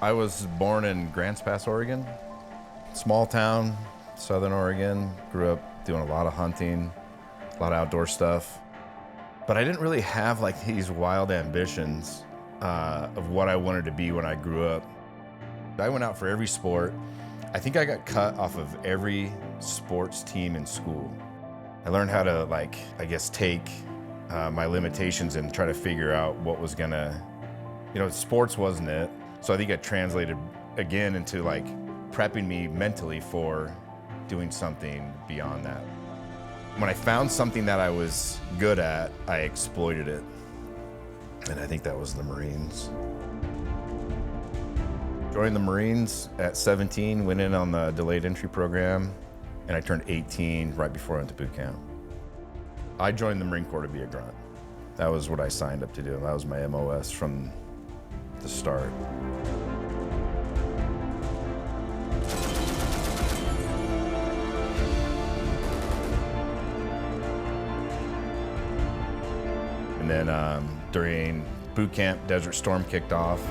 I was born in Grants Pass, Oregon. Small town, Southern Oregon. Grew up doing a lot of hunting, a lot of outdoor stuff. But I didn't really have like these wild ambitions of what I wanted to be when I grew up. I went out for every sport. I think I got cut off of every sports team in school. I learned how to, like, I guess, take my limitations and try to figure out what was gonna, sports wasn't it. So I think it translated again into like prepping me mentally for doing something beyond that. When I found something that I was good at, I exploited it. And I think that was the Marines. Joined the Marines at 17, went in on the delayed entry program, and I turned 18 right before I went to boot camp. I joined the Marine Corps to be a grunt. That was what I signed up to do. That was my MOS from the start. And then during boot camp, Desert Storm kicked off.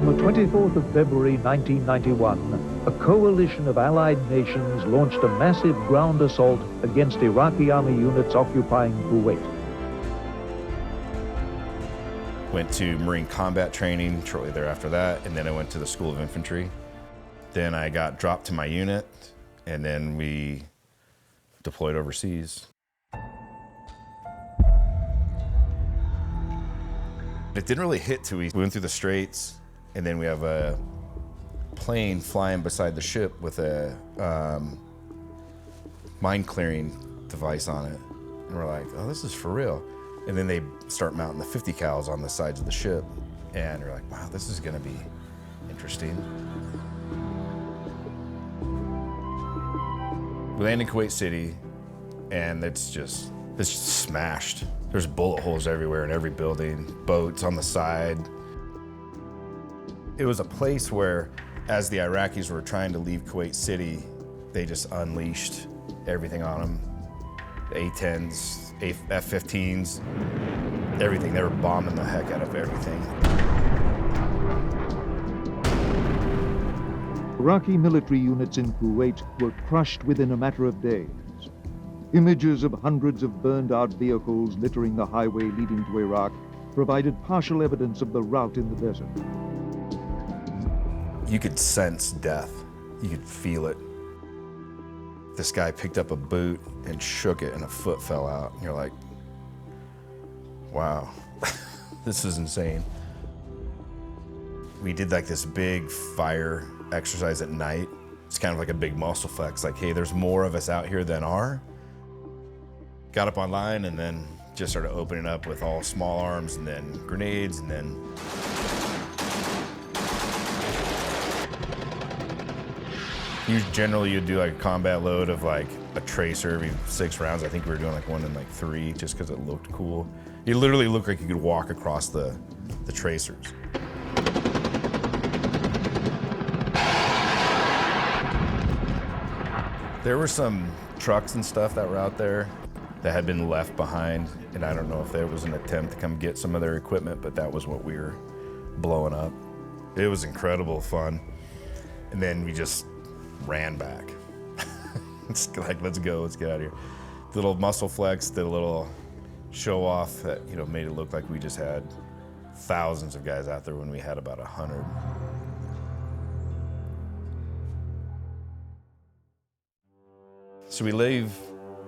On the 24th of February 1991, a coalition of allied nations launched a massive ground assault against Iraqi army units occupying Kuwait. Went to Marine combat training shortly thereafter that, and then I went to the School of Infantry. Then I got dropped to my unit, and then we deployed overseas. It didn't really hit till we went through the straits, and then we have a plane flying beside the ship with a mine clearing device on it. And we're like, oh, this is for real. And then they start mounting the 50 cals on the sides of the ship. And we're like, wow, this is gonna be interesting. We land in Kuwait City, and it's just smashed. There's bullet holes everywhere in every building, boats on the side. It was a place where, as the Iraqis were trying to leave Kuwait City, they just unleashed everything on them. A-10s, F-15s, everything. They were bombing the heck out of everything. Iraqi military units in Kuwait were crushed within a matter of days. Images of hundreds of burned-out vehicles littering the highway leading to Iraq provided partial evidence of the rout in the desert. You could sense death. You could feel it. This guy picked up a boot and shook it, and a foot fell out. And you're like, wow, this is insane. We did like this big fire exercise at night. It's kind of like a big muscle flex, like, hey, there's more of us out here than are. Got up online and then just started opening up with all small arms and then grenades and then generally you'd do like a combat load of like a tracer every 6 rounds. I think we were doing like one in like 3 just because it looked cool. It literally looked like you could walk across the tracers. There were some trucks and stuff that were out there that had been left behind, and I don't know if there was an attempt to come get some of their equipment, but that was what we were blowing up. It was incredible fun. And then we just ran back. It's like, let's go, let's get out of here. Little muscle flex, did a little show off that, made it look like we just had thousands of guys out there when we had about 100. So we leave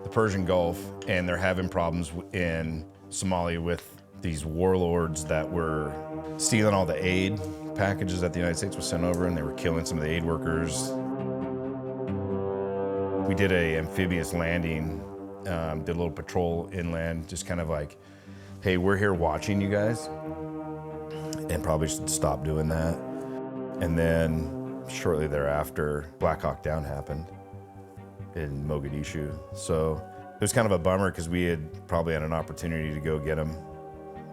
the Persian Gulf, and they're having problems in Somalia with these warlords that were stealing all the aid packages that the United States was sent over, and they were killing some of the aid workers. We did a amphibious landing, did a little patrol inland, just kind of like, hey, we're here watching you guys, and probably should stop doing that. And then shortly thereafter, Black Hawk Down happened in Mogadishu. So it was kind of a bummer because we had probably had an opportunity to go get them,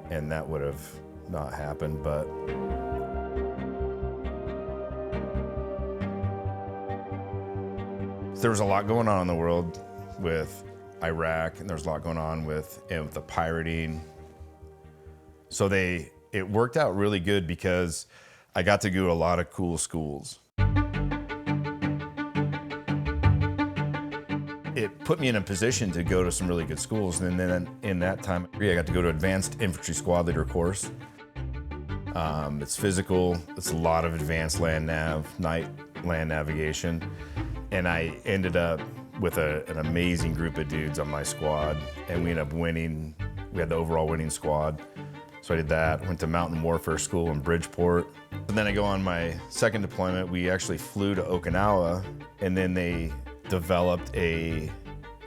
and that would have not happened, but there was a lot going on in the world with Iraq, and there was a lot going on with the pirating. So they it worked out really good because I got to go to a lot of cool schools. It put me in a position to go to some really good schools, and then in that time, I got to go to Advanced Infantry Squad Leader course. It's physical, it's a lot of advanced night land navigation, and I ended up with an amazing group of dudes on my squad, and we ended up winning. We had the overall winning squad. So I did that, went to Mountain Warfare School in Bridgeport. And then I go on my second deployment. We actually flew to Okinawa, and then they developed a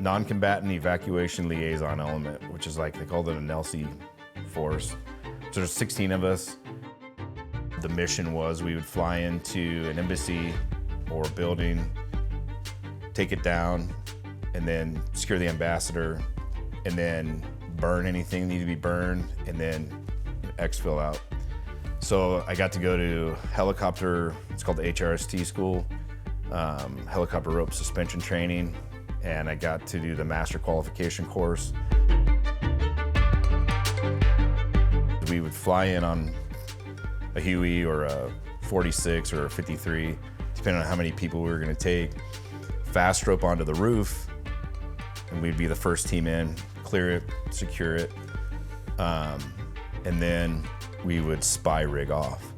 non-combatant evacuation liaison element, which is like, they called it an LC force. So there's 16 of us. The mission was we would fly into an embassy or a building, take it down, and then secure the ambassador, and then burn anything that needed to be burned, and then exfil out. So I got to go to helicopter, it's called the HRST school, helicopter rope suspension training, and I got to do the master qualification course. We would fly in on a Huey or a 46 or a 53, depending on how many people we were gonna take, fast rope onto the roof, and we'd be the first team in, clear it, secure it, and then we would SPIE rig off,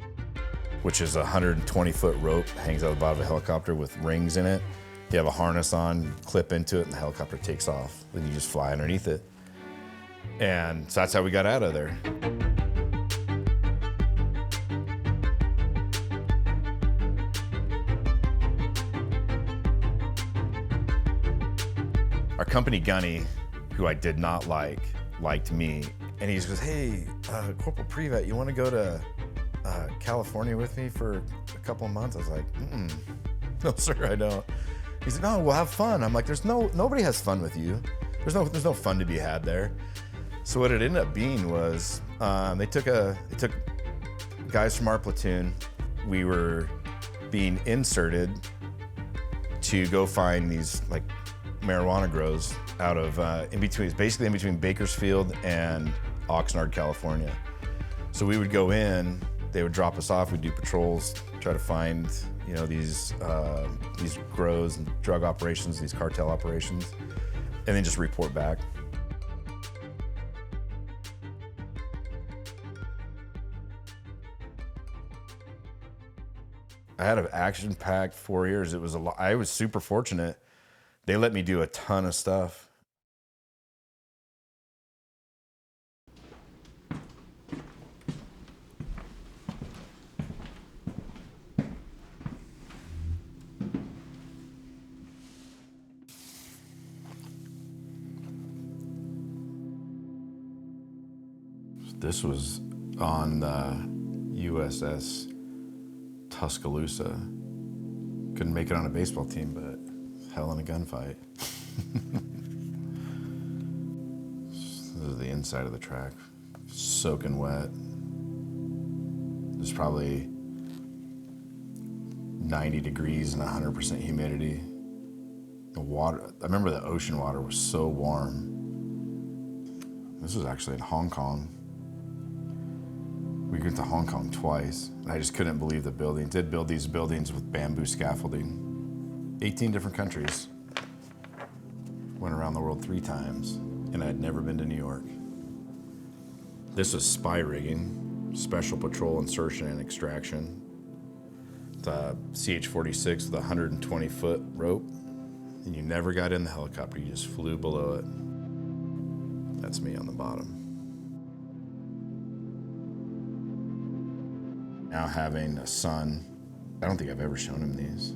which is a 120-foot rope, hangs out the bottom of a helicopter with rings in it. You have a harness on, clip into it, and the helicopter takes off. Then you just fly underneath it. And so that's how we got out of there. Our company gunny, who I did not like, liked me. And he just goes, hey, Corporal Prevatt, you want to go to California with me for a couple of months? I was like, no, sir, I don't. He's like, no, we'll have fun. I'm like, nobody has fun with you. There's no fun to be had there. So what it ended up being was, they took guys from our platoon. We were being inserted to go find these like marijuana grows out of basically in between Bakersfield and Oxnard, California. So we would go in, they would drop us off, we'd do patrols, try to find, you know, these grows and drug operations, these cartel operations, and then just report back. I had an action-packed 4 years. It was I was super fortunate. They let me do a ton of stuff. This was on the USS Tuscaloosa. Couldn't make it on a baseball team, but hell in a gunfight. This is the inside of the track, soaking wet. There's probably 90 degrees and 100% humidity. The water, I remember the ocean water was so warm. This was actually in Hong Kong. We went to Hong Kong twice, and I just couldn't believe the building. Did build these buildings with bamboo scaffolding. 18 different countries. Went around the world 3 times, and I had never been to New York. This was SPIE rigging, special patrol insertion and extraction. The CH-46 with a 120-foot rope, and you never got in the helicopter, you just flew below it. That's me on the bottom. Now having a son, I don't think I've ever shown him these.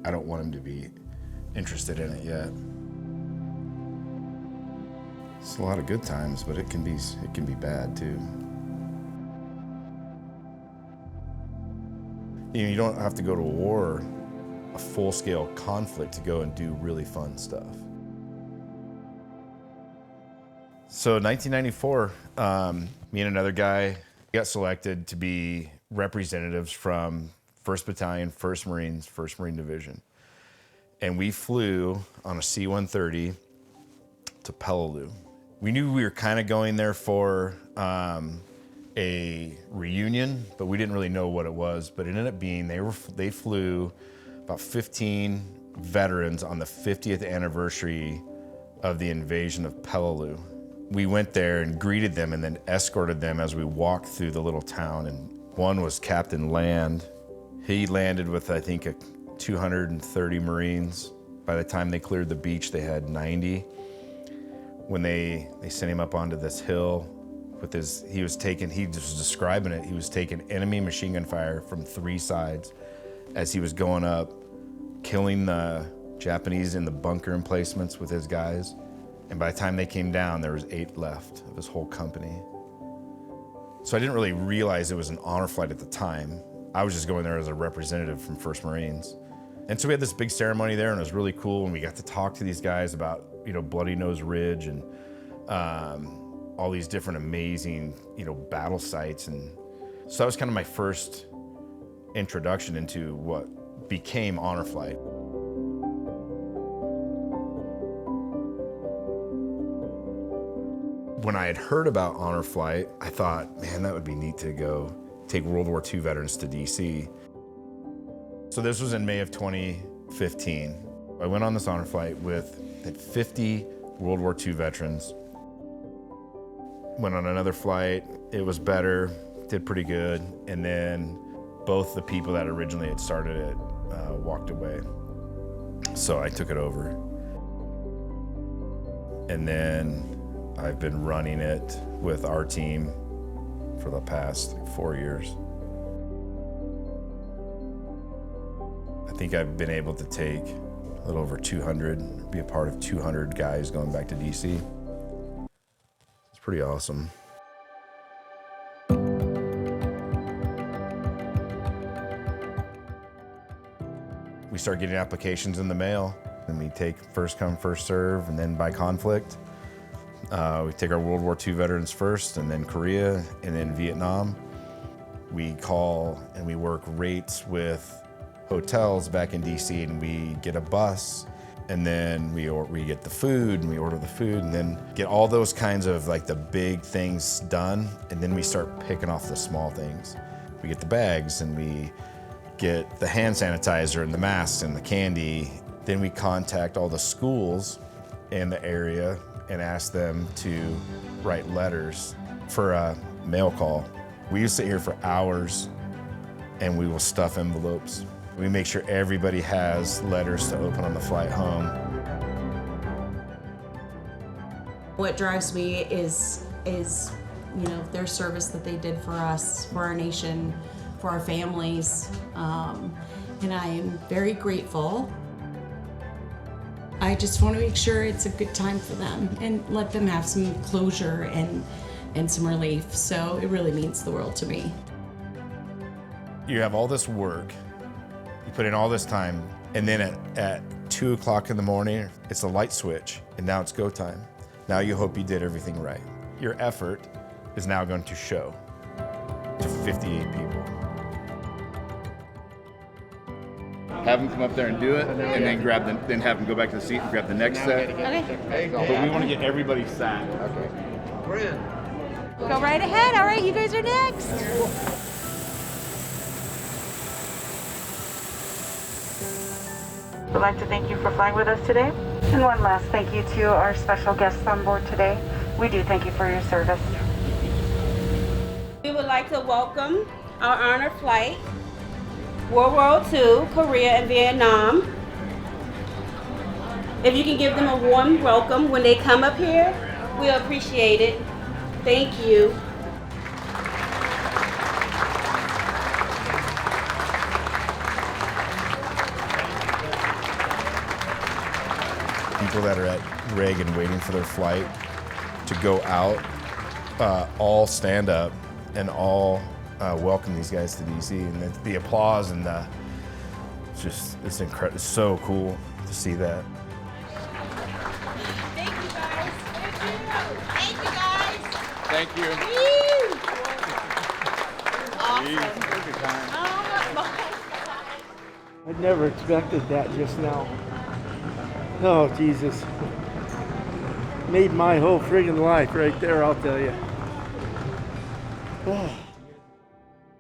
I don't want him to be interested in it yet. It's a lot of good times, but it can be bad too. You don't have to go to a war, a full-scale conflict, to go and do really fun stuff. So in 1994, me and another guy got selected to be representatives from 1st Battalion, 1st Marines, 1st Marine Division. And we flew on a C-130 to Peleliu. We knew we were kind of going there for a reunion, but we didn't really know what it was. But it ended up being, they flew about 15 veterans on the 50th anniversary of the invasion of Peleliu. We went there and greeted them and then escorted them as we walked through the little town. And one was Captain Land. He landed with, I think, 230 Marines. By the time they cleared the beach, they had 90. When they sent him up onto this hill with he was describing it, he was taking enemy machine gun fire from 3 sides as he was going up, killing the Japanese in the bunker emplacements with his guys. And by the time they came down, there was 8 left of his whole company. So I didn't really realize it was an honor flight at the time. I was just going there as a representative from 1st Marines. And so we had this big ceremony there, and it was really cool, and we got to talk to these guys about, Bloody Nose Ridge and all these different amazing, battle sites. And so that was kind of my first introduction into what became honor flight. When I had heard about honor flight, I thought, man, that would be neat to go take World War II veterans to DC. So this was in May of 2015. I went on this honor flight with 50 World War II veterans. Went on another flight, it was better, did pretty good, and then both the people that originally had started it walked away. So I took it over. And then I've been running it with our team for the past 4 years. I think I've been able to take a little over 200, be a part of 200 guys going back to DC. It's pretty awesome. We start getting applications in the mail, and we take first come, first serve, and then by conflict. We take our World War II veterans first, and then Korea, and then Vietnam. We call and we work rates with hotels back in DC, and we get a bus, and then we get the food, and we order the food, and then get all those kinds of the big things done, and then we start picking off the small things. We get the bags, and we get the hand sanitizer, and the masks, and the candy. Then we contact all the schools in the area and ask them to write letters for a mail call. We used to sit here for hours, and we will stuff envelopes. We make sure everybody has letters to open on the flight home. What drives me is their service that they did for us, for our nation, for our families, and I am very grateful. I just want to make sure it's a good time for them and let them have some closure and some relief. So it really means the world to me. You have all this work, you put in all this time, and then at 2 o'clock in the morning, it's a light switch, and now it's go time. Now you hope you did everything right. Your effort is now going to show to 58 people. Have them come up there and do it, and then have them go back to the seat and grab the next set. Okay. But we want to get everybody sat. Okay. Go right ahead. All right, you guys are next. We'd like to thank you for flying with us today. And one last thank you to our special guests on board today. We do thank you for your service. We would like to welcome our honor flight, World War II, Korea, and Vietnam. If you can give them a warm welcome when they come up here, we'll appreciate it. Thank you. People that are at Reagan waiting for their flight to go out, all stand up and all welcome these guys to DC, and the applause and it's incredible. It's so cool to see that. Thank you, guys. Thank you, guys. Thank you. Awesome. I never expected that just now. Oh, Jesus. made my whole friggin' life right there, I'll tell you.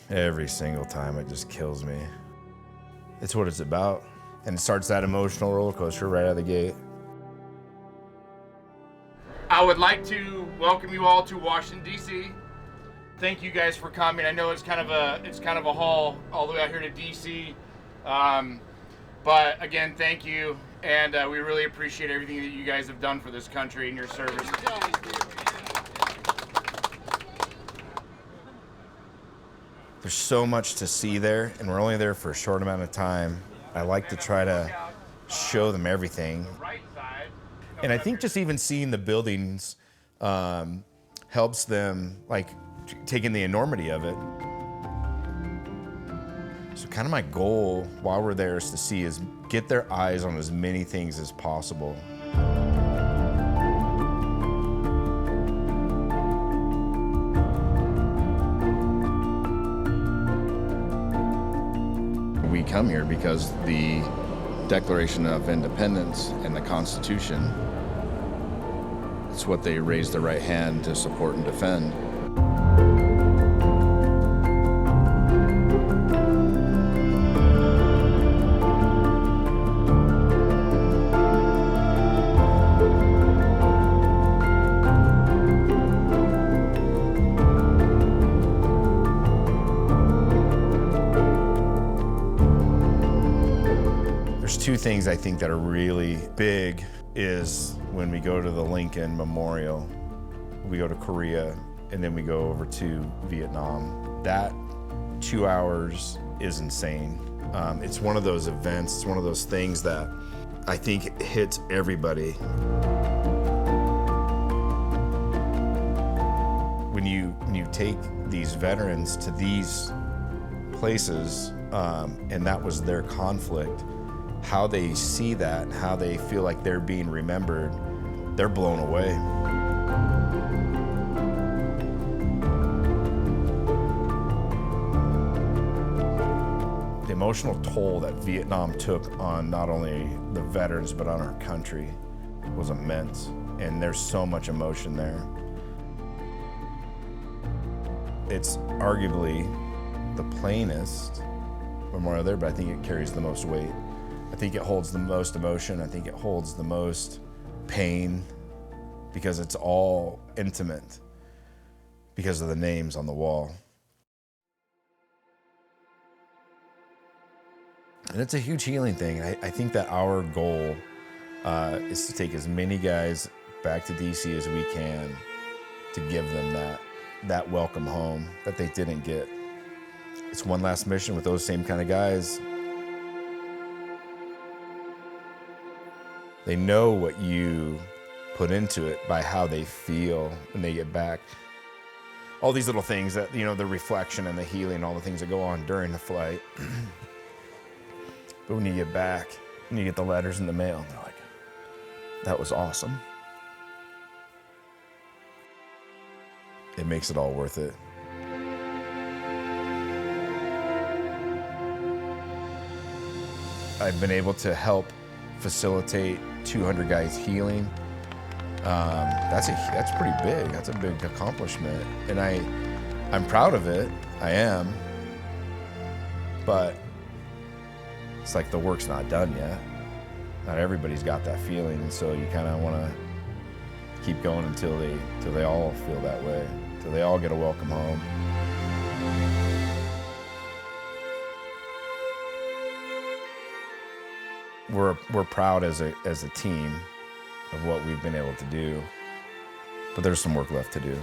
Every single time it just kills me. It's what it's about. And it starts that emotional roller coaster right out of the gate. I would like to welcome you all to Washington, D.C. Thank you guys for coming. I know it's kind of a haul all the way out here to D.C. But again, thank you, and we really appreciate everything that you guys have done for this country and your service. There's so much to see there, and we're only there for a short amount of time. I like to try to show them everything. And I think just even seeing the buildings helps them, like, taking the enormity of it. So kind of my goal while we're there is to see is get their eyes on as many things as possible. We come here because the Declaration of Independence and the Constitution, it's what they raise their right hand to support and defend. There's two things I think that are really big is when we go to the Lincoln Memorial, we go to Korea, and then we go over to Vietnam. That 2 hours is insane. It's one of those events, it's one of those things that I think hits everybody. When you take these veterans to these places, and that was their conflict, how they see that, how they feel like they're being remembered, they're blown away. The emotional toll that Vietnam took on not only the veterans, but on our country was immense. And there's so much emotion there. It's arguably the plainest memorial there, but I think it carries the most weight. I think it holds the most emotion. I think it holds the most pain because it's all intimate because of the names on the wall. And it's a huge healing thing. I think that our goal is to take as many guys back to DC as we can to give them that welcome home that they didn't get. It's one last mission with those same kind of guys. They know what you put into it by how they feel when they get back. All these little things that, you know, the reflection and the healing, all the things that go on during the flight. But when you get back, and you get the letters in the mail, they're like, that was awesome. It makes it all worth it. I've been able to help facilitate 200 guys healing. That's pretty big. That's a big accomplishment. And I'm proud of it. I am. But it's like the work's not done yet. Not everybody's got that feeling, and so you kind of want to keep going until they all feel that way, until they all get a welcome home. We're proud as a team of what we've been able to do, but there's some work left to do.